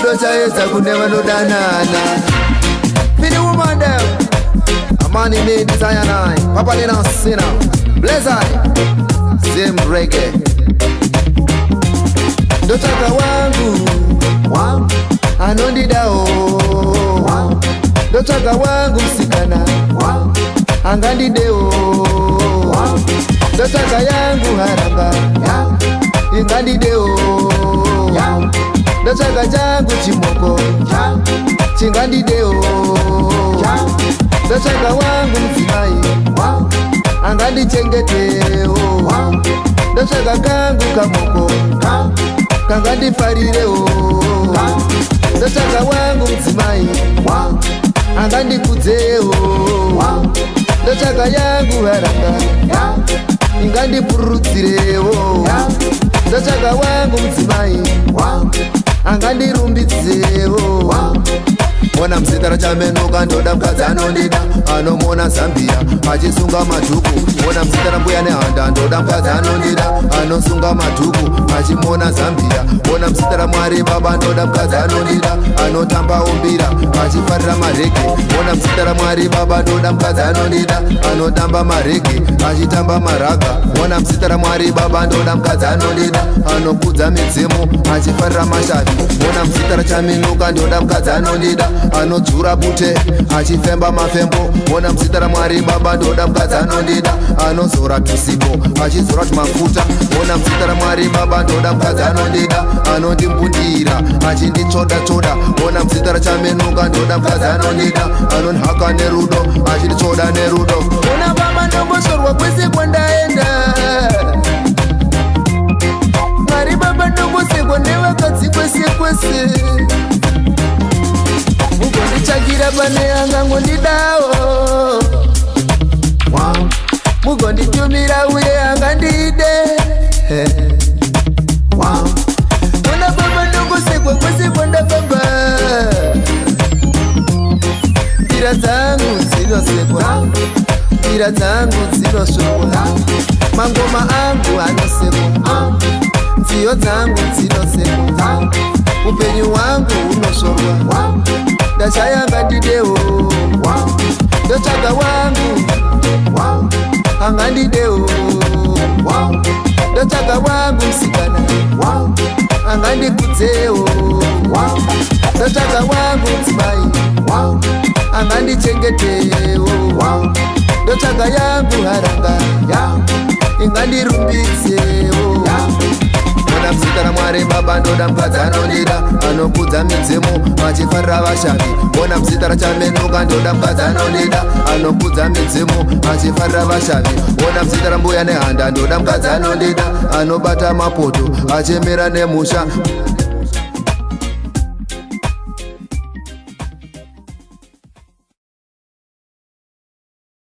Ndotsvaga kune vanodanana. Fini woman them. A man in me desire nine. Pappa Linos sinner. Bless I. Same reggae. Ndotsvaga wangu anondidao. Ndotsvaga wangu msikana angandideo. Ndotsvaga yangu haramba ingandideo. Ndotsvaga changu chimoko chingandideo. Ndotsvaga wangu mdzimai angandichengeteo. Ndotsvaga kangu kamoko kangandifarirewo. Ndotsvaga wangu mdzimai angandikudzewo. Ndotsvaga yangu haranga ingandipururudzirewo. Ndotsvaga wangu mdzimai angandirumbidzewo. Ona mzitara chamenuka ndoda mukadzi anondida anomona Zambia achisunga madhuku. Ona mzitara mbuya nehanda ndoda mukadzi anondida anosunga madhuku achimona Zambia. Ona mzitara Mwari Baba ndoda mukadzi anondida anotamba umbira achifarira marege. Ona mzitara Mwari Baba ndoda mukadzi anondida anotamba marege achitamba maraga. Ona mzitara Mwari Baba ndoda mukadzi anondida anokudza midzimu achifarira mashavi. Ona mzitara chamenuka ndoda mukadzi anondida anodzura bute achifemba mafembo. Ona mzitara Mwari Baba ndoda mukadzi anondida anozora tusipo achizora tumafuta. Ona mzitara Mwari Baba ndoda mukadzi anondida anondimbundira achinditsvoda tsvoda. Ona mzitara chamenuka ndoda mukadzi anondida anonhaka nerudo achinditsvoda nerudo. Ona Baba ndongoshorwa kwese kwandaenda. Mwari Baba ndongosekwa nevakadzi kwese kwese. Mugonditsvagira pane angangondidawo. Mugonditumira uye angandide. Ona Baba ndongosekwa kwese kwandafamba. Njira dzangu dzinosekwa, njira dzangu dzinosvokwa. Mangoma angu anosekwa, nziyo dzangu dzinosekwa. Upenyu hwangu hunoshorwa, ndashaya ngandidewo. Ndotsvaga wangu angandidewo. Ndotsvaga wangu msikana angandikudzewo. Ndotsvaga wangu mdzimai angandichengetewo. Ndotsvaga yangu haranga ingandirumbidzewo. Ona mzitara Mwari Baba ndoda mukadzi anondida anokudza midzimu achifarira vashavi. Ona mzitara chamenuka ndoda mukadzi anondida anokudza midzimu achifarira vashavi. Ona mzitara mbuya nehanda ndoda mukadzi anondida anobata mapoto achemera nemusha.